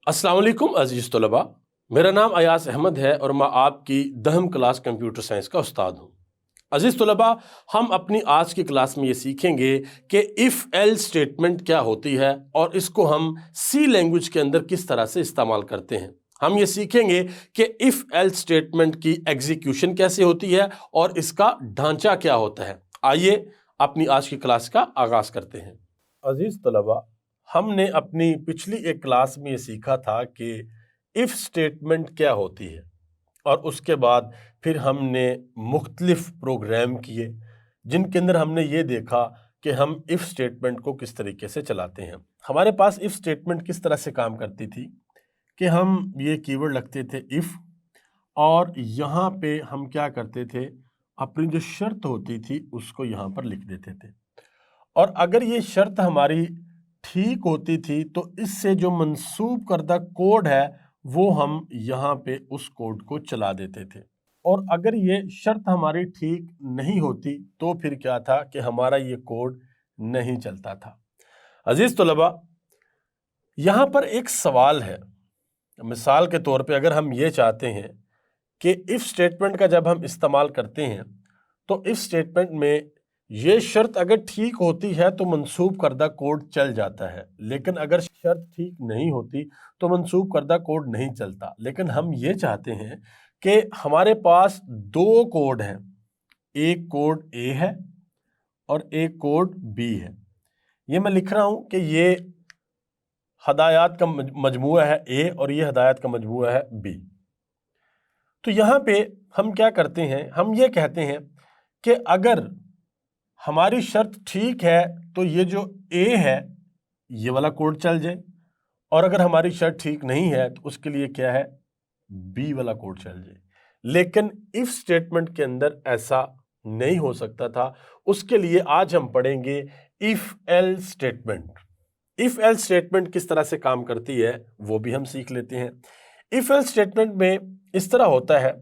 अस्सलाम वालेकुम अजीज़ तलबा, मेरा नाम अयास अहमद है और मैं आपकी 10वीं क्लास कंप्यूटर साइंस का उस्ताद हूँ। अजीज़ तलबा, हम अपनी आज की क्लास में ये सीखेंगे कि इफ़ एल स्टेटमेंट क्या होती है और इसको हम सी लैंग्वेज के अंदर किस तरह से इस्तेमाल करते हैं। हम ये सीखेंगे कि इफ़ एल स्टेटमेंट की एग्जीक्यूशन कैसे होती है और इसका ढांचा क्या होता है। आइए अपनी आज की क्लास का आगाज़ करते हैं। अजीज़ तलबा, हमने अपनी पिछली एक क्लास में ये सीखा था कि इफ़ स्टेटमेंट क्या होती है और उसके बाद फिर हमने मुख्तलिफ प्रोग्राम किए जिनके अंदर हमने ये देखा कि हम इफ़ स्टेटमेंट को किस तरीके से चलाते हैं। हमारे पास इफ़ स्टेटमेंट किस तरह से काम करती थी कि हम ये कीवर्ड लगते थे इफ़, और यहाँ पे हम क्या करते थे, अपनी जो शर्त होती थी उसको यहाँ पर लिख देते थे, और अगर ये शर्त हमारी ठीक होती थी तो इससे जो मंसूब करदा कोड है वो हम यहाँ पे उस कोड को चला देते थे। और अगर ये शर्त हमारी ठीक नहीं होती तो फिर क्या था कि हमारा ये कोड नहीं चलता था। अजीज तलबा, यहाँ पर एक सवाल है। मिसाल के तौर पे अगर हम ये चाहते हैं कि इफ़ स्टेटमेंट का जब हम इस्तेमाल करते हैं तो इफ़ स्टेटमेंट में ये शर्त अगर ठीक होती है तो मंसूब करदा कोड चल जाता है, लेकिन अगर शर्त ठीक नहीं होती तो मंसूब करदा कोड नहीं चलता। लेकिन हम ये चाहते हैं कि हमारे पास दो कोड हैं, एक कोड ए है और एक कोड बी है। ये मैं लिख रहा हूं कि ये हदायत का मजमूआ है ए और ये हदायत का मजमूआ है बी। तो यहाँ पे हम क्या करते हैं, हम ये कहते हैं कि अगर हमारी शर्त ठीक है तो ये जो ए है ये वाला कोड चल जाए, और अगर हमारी शर्त ठीक नहीं है तो उसके लिए क्या है, बी वाला कोड चल जाए। लेकिन इफ स्टेटमेंट के अंदर ऐसा नहीं हो सकता था। उसके लिए आज हम पढ़ेंगे if L statement. If L statement किस तरह से काम करती है वो भी हम सीख लेते हैं। इफ एल स्टेटमेंट में इस तरह होता है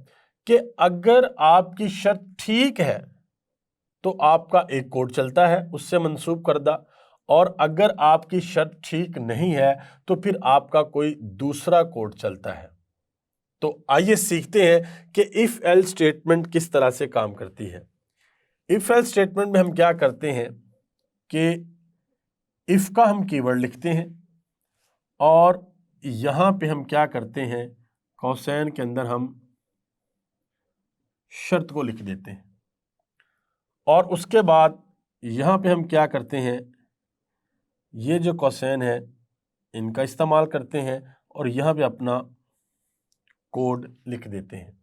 कि अगर आपकी शर्त ठीक है तो आपका एक कोड चलता है उससे मंसूब करदा, और अगर आपकी शर्त ठीक नहीं है तो फिर आपका कोई दूसरा कोड चलता है। तो आइए सीखते हैं कि इफ एल स्टेटमेंट किस तरह से काम करती है। इफ एल स्टेटमेंट में हम क्या करते हैं कि इफ का हम कीवर्ड लिखते हैं और यहां पे हम क्या करते हैं, कौसैन के अंदर हम शर्त को लिख देते हैं, और उसके बाद यहां पे हम क्या करते हैं, ये जो कौसैन है इनका इस्तेमाल करते हैं और यहां पे अपना कोड लिख देते हैं।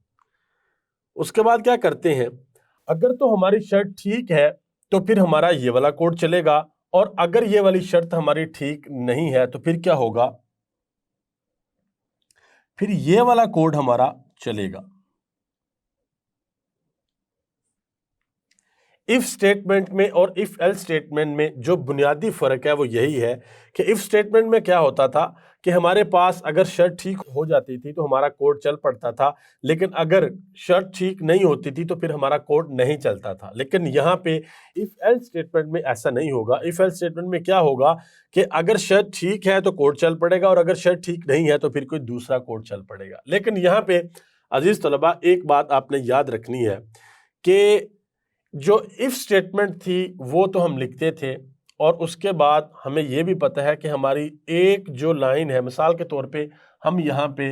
उसके बाद क्या करते हैं, अगर तो हमारी शर्त ठीक है तो फिर हमारा ये वाला कोड चलेगा, और अगर ये वाली शर्त हमारी ठीक नहीं है तो फिर क्या होगा, फिर ये वाला कोड हमारा चलेगा। इफ स्टेटमेंट में और इफ एल स्टेटमेंट में जो बुनियादी फर्क है वो यही है कि इफ स्टेटमेंट में क्या होता था कि हमारे पास अगर शर्त ठीक हो जाती थी तो हमारा कोड चल पड़ता था, लेकिन अगर शर्त ठीक नहीं होती थी तो फिर हमारा कोड नहीं चलता था। लेकिन यहाँ पे इफ एल स्टेटमेंट में ऐसा नहीं होगा। इफ एल स्टेटमेंट में क्या होगा कि अगर शर्त ठीक है तो कोड चल पड़ेगा, और अगर शर्त ठीक नहीं है तो फिर कोई दूसरा कोड चल पड़ेगा। लेकिन यहाँ पे अजीज तलबा एक बात आपने याद रखनी है कि जो इफ स्टेटमेंट थी वो तो हम लिखते थे, और उसके बाद हमें यह भी पता है कि हमारी एक जो लाइन है, मिसाल के तौर पे हम यहाँ पे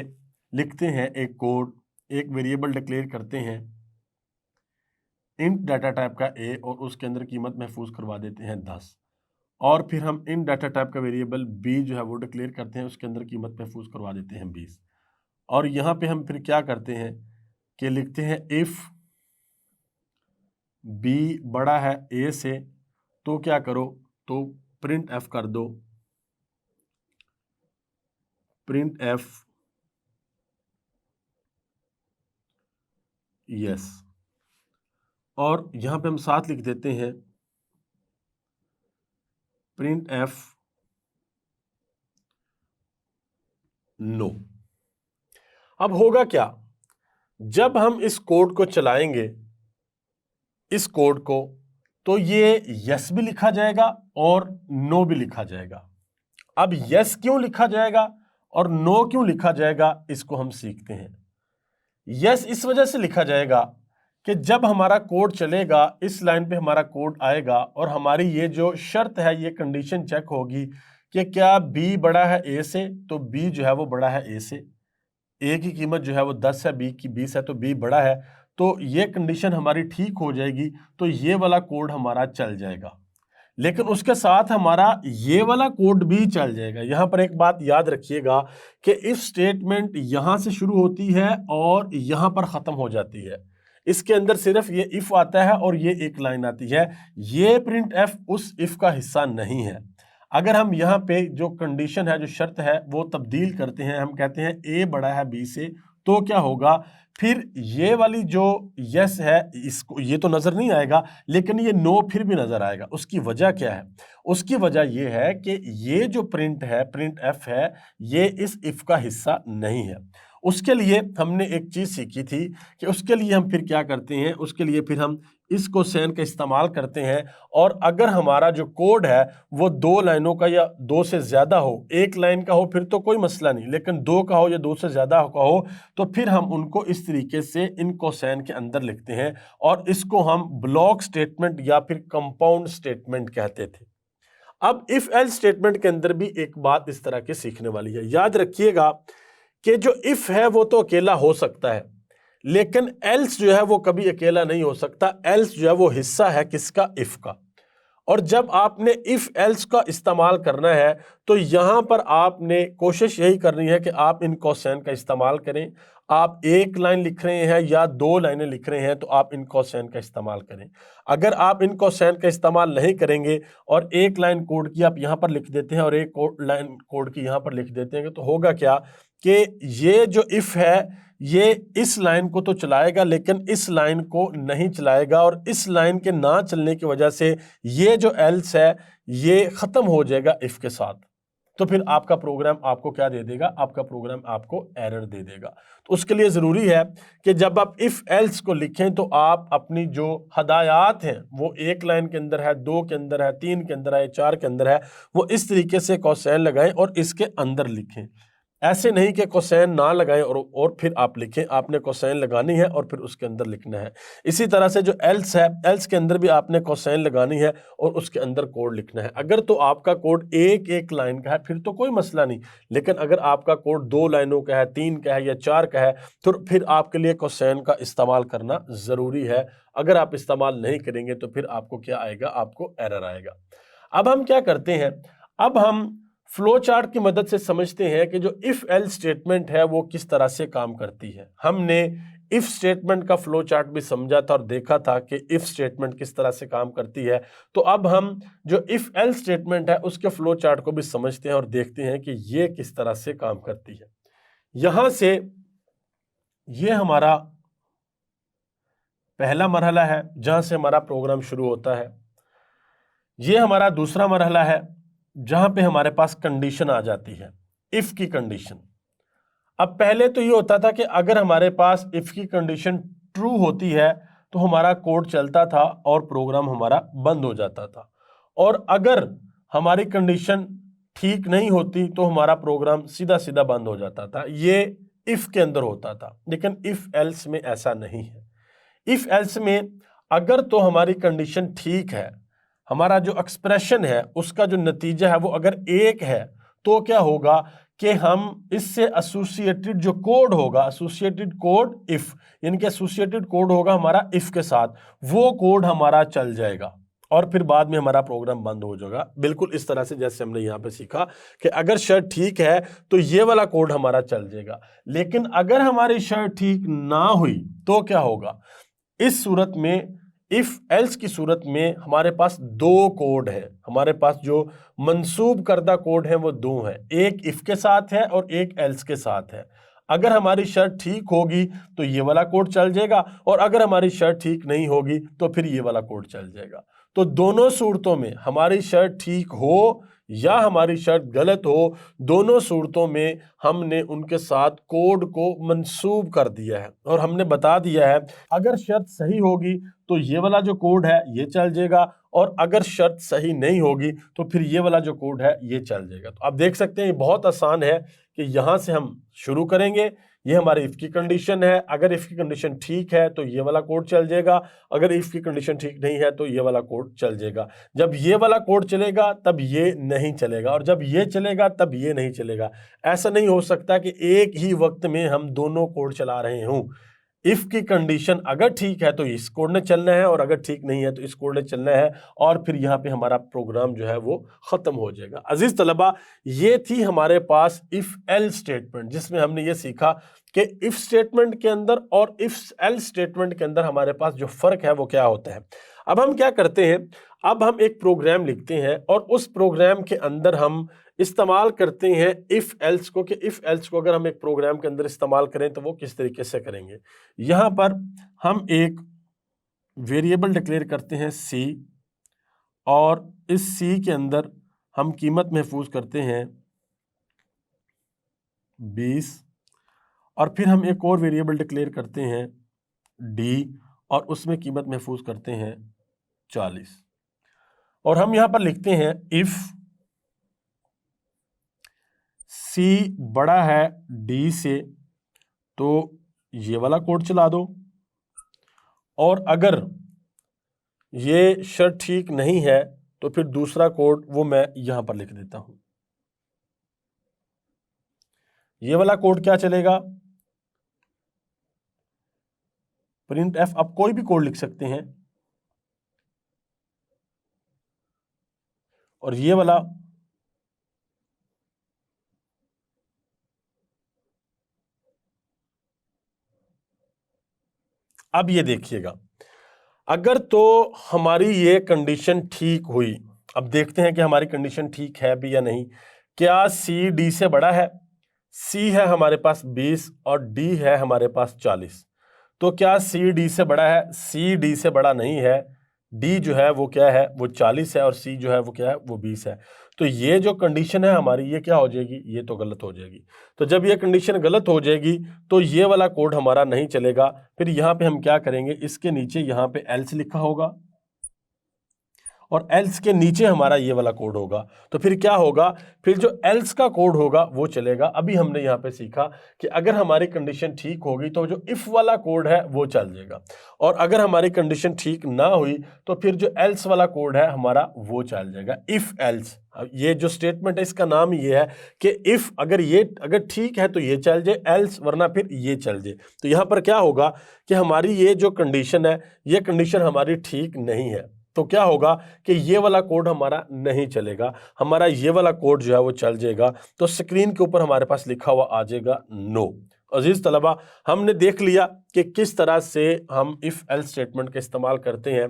लिखते हैं एक कोड, एक वेरिएबल डिक्लेयर करते हैं इंट डाटा टाइप का ए, और उसके अंदर कीमत महफूज करवा देते हैं 10, और फिर हम इन डाटा टाइप का वेरिएबल बी जो है वो डिक्लेयर करते हैं, उसके अंदर कीमत महफूज करवा देते हैं 20, और यहाँ पे हम फिर क्या करते हैं कि लिखते हैं इफ बी बड़ा है ए से, तो क्या करो, तो प्रिंट एफ कर दो, प्रिंट एफ यस, और यहां पे हम साथ लिख देते हैं प्रिंट एफ नो। अब होगा क्या, जब हम इस कोड को चलाएंगे, इस कोड को, तो ये यस भी लिखा जाएगा और नो भी लिखा जाएगा। अब यस क्यों लिखा जाएगा और नो क्यों लिखा जाएगा इसको हम सीखते हैं। यस इस वजह से लिखा जाएगा कि जब हमारा कोड चलेगा इस लाइन पे हमारा कोड आएगा और हमारी ये जो शर्त है ये कंडीशन चेक होगी कि क्या बी बड़ा है ए से, तो बी जो है वो बड़ा है ए से। ए की कीमत जो है वो 10 है, बी की 20 है, तो बी बड़ा है, तो ये कंडीशन हमारी ठीक हो जाएगी, तो ये वाला कोड हमारा चल जाएगा। लेकिन उसके साथ हमारा ये वाला कोड भी चल जाएगा। यहां पर एक बात याद रखिएगा कि इफ स्टेटमेंट यहां से शुरू होती है और यहां पर खत्म हो जाती है। इसके अंदर सिर्फ ये इफ आता है और ये एक लाइन आती है। ये प्रिंट एफ उस इफ का हिस्सा नहीं है। अगर हम यहाँ पे जो कंडीशन है, जो शर्त है, वो तब्दील करते हैं, हम कहते हैं ए बड़ा है बी से, तो क्या होगा, फिर ये वाली जो यस है इसको ये तो नजर नहीं आएगा, लेकिन ये नो फिर भी नजर आएगा। उसकी वजह क्या है? उसकी वजह ये है कि ये जो प्रिंट है, प्रिंट एफ है, ये इस इफ का हिस्सा नहीं है। उसके लिए हमने एक चीज सीखी थी कि उसके लिए हम फिर क्या करते हैं, उसके लिए फिर हम इस कोसेन का इस्तेमाल करते हैं। और अगर हमारा जो कोड है वो 2 लाइनों का या 2 से ज्यादा हो, 1 लाइन का हो फिर तो कोई मसला नहीं, लेकिन 2 का हो या 2 से ज्यादा का हो, तो फिर हम उनको इस तरीके से इन कोसेन के अंदर लिखते हैं और इसको हम ब्लॉक स्टेटमेंट या फिर कंपाउंड स्टेटमेंट कहते थे। अब इफ एल्स स्टेटमेंट के अंदर भी एक बात इस तरह की सीखने वाली है। याद रखिएगा कि जो इफ है वो तो अकेला हो सकता है, लेकिन एल्स जो है वो कभी अकेला नहीं हो सकता। एल्स जो है वो हिस्सा है किसका? इफ का। और जब आपने इफ एल्स का इस्तेमाल करना है तो यहां पर आपने कोशिश यही करनी है कि आप इन कोसेन का इस्तेमाल करें। आप 1 लाइन लिख रहे हैं या 2 लाइनें लिख रहे हैं तो आप इन कोसेन का इस्तेमाल करें। अगर आप इन कोसेन का इस्तेमाल नहीं करेंगे और 1 लाइन कोड की आप यहां पर लिख देते हैं और 1 लाइन कोड की यहां पर लिख देते हैं, तो होगा क्या कि ये जो इफ है ये इस लाइन को तो चलाएगा लेकिन इस लाइन को नहीं चलाएगा, और इस लाइन के ना चलने की वजह से ये जो एल्स है ये खत्म हो जाएगा इफ के साथ। तो फिर आपका प्रोग्राम आपको क्या दे देगा? आपका प्रोग्राम आपको एरर दे देगा। तो उसके लिए जरूरी है कि जब आप इफ एल्स को लिखें तो आप अपनी जो हदायत हैं वो 1 लाइन के अंदर है, 2 के अंदर है, 3 के अंदर है, 4 के अंदर है, वो इस तरीके से कोसेन लगाएं और इसके अंदर लिखें। ऐसे नहीं कि कोसेन ना लगाएं और फिर आप लिखें। आपने कोसेन लगानी है और फिर उसके अंदर लिखना है। इसी तरह से जो एल्स है, एल्स के अंदर भी आपने कोसेन लगानी है और उसके अंदर कोड लिखना है। अगर तो आपका कोड 1 लाइन का है फिर तो कोई मसला नहीं, लेकिन अगर आपका कोड 2 लाइनों का है, 3 का है या 4 का है, तो फिर आपके लिए कोसेन का इस्तेमाल करना ज़रूरी है। अगर आप इस्तेमाल नहीं करेंगे तो फिर आपको क्या आएगा? आपको एरर आएगा। अब हम क्या करते हैं, अब हम फ्लो चार्ट की मदद से समझते हैं कि जो इफ एल्स स्टेटमेंट है वो किस तरह से काम करती है। हमने इफ स्टेटमेंट का फ्लो चार्ट भी समझा था और देखा था कि इफ स्टेटमेंट किस तरह से काम करती है। तो अब हम जो इफ एल्स स्टेटमेंट है उसके फ्लो चार्ट को भी समझते हैं और देखते हैं कि ये किस तरह से काम करती है। यहां से ये हमारा पहला मरहला है जहां से हमारा प्रोग्राम शुरू होता है। ये हमारा दूसरा मरहला है जहां पे हमारे पास कंडीशन आ जाती है, इफ की कंडीशन। अब पहले तो ये होता था कि अगर हमारे पास इफ की कंडीशन ट्रू होती है तो हमारा कोड चलता था और प्रोग्राम हमारा बंद हो जाता था, और अगर हमारी कंडीशन ठीक नहीं होती तो हमारा प्रोग्राम सीधा सीधा बंद हो जाता था। ये इफ के अंदर होता था, लेकिन इफ एल्स में ऐसा नहीं है। इफ एल्स में अगर तो हमारी कंडीशन ठीक है, हमारा जो एक्सप्रेशन है उसका जो नतीजा है वो अगर 1 है, तो क्या होगा कि हम इससे एसोसिएटेड जो कोड होगा, एसोसिएटेड कोड इफ, यानी कि एसोसिएटेड कोड होगा हमारा इफ के साथ, वो कोड हमारा चल जाएगा और फिर बाद में हमारा प्रोग्राम बंद हो जाएगा। बिल्कुल इस तरह से जैसे हमने यहाँ पे सीखा कि अगर शर्त ठीक है तो ये वाला कोड हमारा चल जाएगा। लेकिन अगर हमारी शर्त ठीक ना हुई तो क्या होगा? इस सूरत में, इफ एल्स की सूरत में, हमारे पास 2 कोड है। हमारे पास जो मंसूब करदा कोड है वो 2 है, एक इफ के साथ है और एक एल्स के साथ है। अगर हमारी शर्त ठीक होगी तो ये वाला कोड चल जाएगा, और अगर हमारी शर्त ठीक नहीं होगी तो फिर ये वाला कोड चल जाएगा। तो दोनों सूरतों में, हमारी शर्त ठीक हो या हमारी शर्त गलत हो, दोनों सूरतों में हमने उनके साथ कोड को मंसूब कर दिया है और हमने बता दिया है अगर शर्त सही होगी तो ये वाला जो कोड है ये चल जाएगा, और अगर शर्त सही नहीं होगी तो फिर ये वाला जो कोड है ये चल जाएगा। तो आप देख सकते हैं ये बहुत आसान है कि यहाँ से हम शुरू करेंगे। ये हमारी इफ की कंडीशन है, अगर इफ की कंडीशन ठीक है तो ये वाला कोड चल जाएगा, अगर इफ की कंडीशन ठीक नहीं है तो ये वाला कोड चल जाएगा। जब ये वाला कोड चलेगा तब ये नहीं चलेगा, और जब ये चलेगा तब ये नहीं चलेगा। ऐसा नहीं हो सकता कि एक ही वक्त में हम दोनों कोड चला रहे हों। इफ की कंडीशन अगर ठीक है तो इस कोड ने चलना है, और अगर ठीक नहीं है तो इस कोड ने चलना है, और फिर यहाँ पे हमारा प्रोग्राम जो है वो खत्म हो जाएगा। अजीज तलबा, ये थी हमारे पास इफ एल स्टेटमेंट, जिसमें हमने ये सीखा कि इफ स्टेटमेंट के अंदर और इफ एल स्टेटमेंट के अंदर हमारे पास जो फर्क है वो क्या होता है। अब हम क्या करते हैं, अब हम एक प्रोग्राम लिखते हैं और उस प्रोग्राम के अंदर हम इस्तेमाल करते हैं इफ एल्स को, कि इफ एल्स को अगर हम एक प्रोग्राम के अंदर इस्तेमाल करें तो वो किस तरीके से करेंगे। यहां पर हम एक वेरिएबल डिक्लेयर करते हैं सी, और इस सी के अंदर हम कीमत महफूज करते हैं 20, और फिर हम एक और वेरिएबल डिक्लेयर करते हैं डी, और उसमें कीमत महफूज करते हैं 40, और हम यहां पर लिखते हैं इफ सी बड़ा है डी से तो ये वाला कोड चला दो, और अगर ये शर्त ठीक नहीं है तो फिर दूसरा कोड वो मैं यहां पर लिख देता हूं। ये वाला कोड क्या चलेगा, प्रिंट एफ, आप कोई भी कोड लिख सकते हैं, और ये वाला अब ये देखिएगा, अगर तो हमारी ये कंडीशन ठीक हुई, अब देखते हैं कि हमारी कंडीशन ठीक है भी या नहीं। क्या सी डी से बड़ा है? सी है हमारे पास 20 और डी है हमारे पास 40, तो क्या सी डी से बड़ा है? सी डी से बड़ा नहीं है, डी जो है वो क्या है, वो 40 है, और सी जो है वो क्या है, वो 20 है। तो ये जो कंडीशन है हमारी ये क्या हो जाएगी, ये तो गलत हो जाएगी। तो जब ये कंडीशन गलत हो जाएगी तो ये वाला कोड हमारा नहीं चलेगा। फिर यहाँ पे हम क्या करेंगे, इसके नीचे यहाँ पे एल्स लिखा होगा, और एल्स के नीचे हमारा ये वाला कोड होगा। तो फिर क्या होगा, फिर जो एल्स का कोड होगा वो चलेगा। अभी हमने यहाँ पे सीखा कि अगर हमारी कंडीशन ठीक होगी तो जो इफ वाला कोड है वो चल जाएगा, और अगर हमारी कंडीशन ठीक ना हुई तो फिर जो एल्स वाला कोड है हमारा वो चल जाएगा। इफ एल्स, ये जो स्टेटमेंट है इसका नाम ये है कि इफ अगर ठीक है तो ये चल जाए, एल्स वरना फिर ये चल जाए। तो यहाँ पर क्या होगा कि हमारी ये जो कंडीशन है ये कंडीशन हमारी ठीक नहीं है, तो क्या होगा कि ये वाला कोड हमारा नहीं चलेगा, हमारा ये वाला कोड जो है वो चल जाएगा। तो स्क्रीन के ऊपर हमारे पास लिखा हुआ आ जाएगा नो। अजीज तलबा, हमने देख लिया कि किस तरह से हम इफ एल्स स्टेटमेंट का इस्तेमाल करते हैं।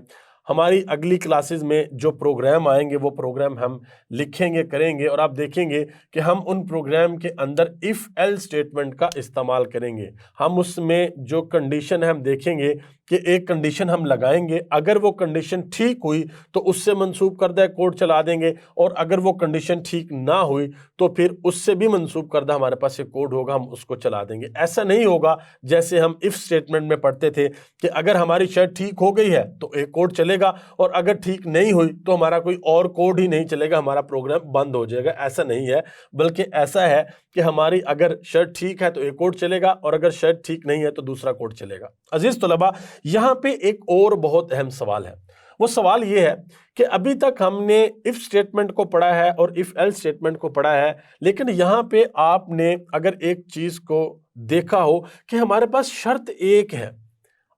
हमारी अगली क्लासेस में जो प्रोग्राम आएंगे वो प्रोग्राम हम लिखेंगे, करेंगे, और आप देखेंगे कि हम उन प्रोग्राम के अंदर इफ एल स्टेटमेंट का इस्तेमाल करेंगे। हम उसमें जो कंडीशन है हम देखेंगे कि एक कंडीशन हम लगाएंगे, अगर वो कंडीशन ठीक हुई तो उससे मंसूब करदा कोड चला देंगे, और अगर वो कंडीशन ठीक ना हुई तो फिर उससे भी मंसूब करदा हमारे पास एक कोड होगा, हम उसको चला देंगे। ऐसा नहीं होगा जैसे हम इफ स्टेटमेंट में पढ़ते थे कि अगर हमारी शर्त ठीक हो गई है तो एक कोड चलेगा, और अगर ठीक नहीं हुई तो हमारा कोई और कोड ही नहीं चलेगा, हमारा प्रोग्राम बंद हो जाएगा। ऐसा नहीं है, बल्कि ऐसा है कि हमारी अगर शर्त ठीक है तो एक कोड चलेगा, और अगर शर्त ठीक नहीं है तो दूसरा कोड चलेगा। अजीज तलबा, यहाँ पे एक और बहुत अहम सवाल है। वो सवाल ये है कि अभी तक हमने इफ स्टेटमेंट को पढ़ा है और इफ एल्स स्टेटमेंट को पढ़ा है, लेकिन यहाँ पे आपने अगर एक चीज को देखा हो कि हमारे पास शर्त एक है,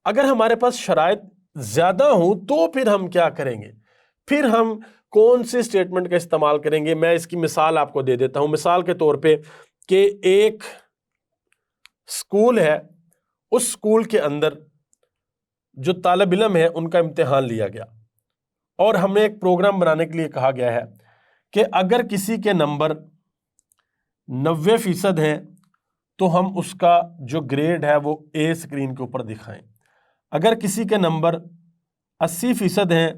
अगर हमारे पास शराइत ज्यादा हो तो फिर हम क्या करेंगे, फिर हम कौन से स्टेटमेंट का इस्तेमाल करेंगे। मैं इसकी मिसाल आपको दे देता हूं। मिसाल के तौर पे कि एक स्कूल है, उस स्कूल के अंदर जो तालिब इल्म है उनका इम्तिहान लिया गया, और हमें एक प्रोग्राम बनाने के लिए कहा गया है कि अगर किसी के नंबर 90% हैं तो हम उसका जो ग्रेड है वो ए स्क्रीन के ऊपर दिखाएं, अगर किसी के नंबर 80% हैं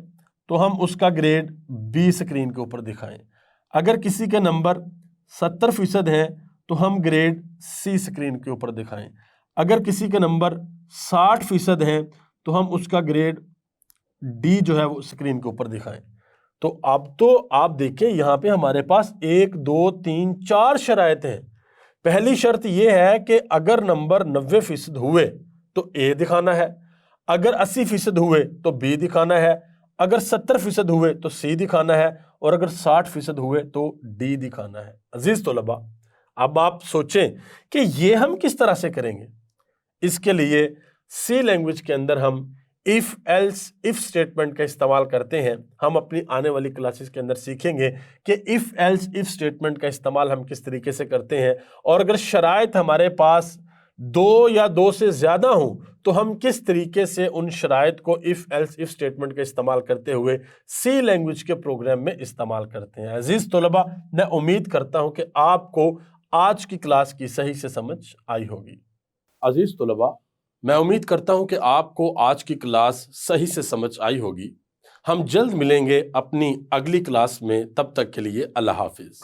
तो हम उसका ग्रेड बी स्क्रीन के ऊपर दिखाएं, अगर किसी के नंबर 70% हैं तो हम ग्रेड सी स्क्रीन के ऊपर दिखाएं, अगर किसी के नंबर 60% हैं तो हम उसका ग्रेड डी जो है वो स्क्रीन के ऊपर दिखाएं। तो अब तो आप देखें यहां पे हमारे पास 1 2 3 4 शराइत हैं। पहली शर्त यह है कि अगर नंबर 90% हुए तो ए दिखाना है, अगर 80% हुए तो बी दिखाना है, अगर 70% हुए तो सी दिखाना है, और अगर 60% हुए तो डी दिखाना है। अजीज तलबा, अब आप सोचें कि ये हम किस तरह से करेंगे। इसके लिए सी लैंग्वेज के अंदर हम इफ एल्स इफ स्टेटमेंट का इस्तेमाल करते हैं। हम अपनी आने वाली क्लासेस के अंदर सीखेंगे कि इफ एल्स इफ स्टेटमेंट का इस्तेमाल हम किस तरीके से करते हैं, और अगर शराइत हमारे पास 2 या 2 से ज्यादा हो तो हम किस तरीके से उन शराइत को इफ एल्स इफ स्टेटमेंट का इस्तेमाल करते हुए सी लैंग्वेज के प्रोग्राम में इस्तेमाल करते हैं। अजीज तलबा, मैं उम्मीद करता हूं कि आपको आज की क्लास की सही से समझ आई होगी। अजीज तलबा, मैं उम्मीद करता हूं कि आपको आज की क्लास सही से समझ आई होगी। हम जल्द मिलेंगे अपनी अगली क्लास में, तब तक के लिए अल्लाह हाफिज।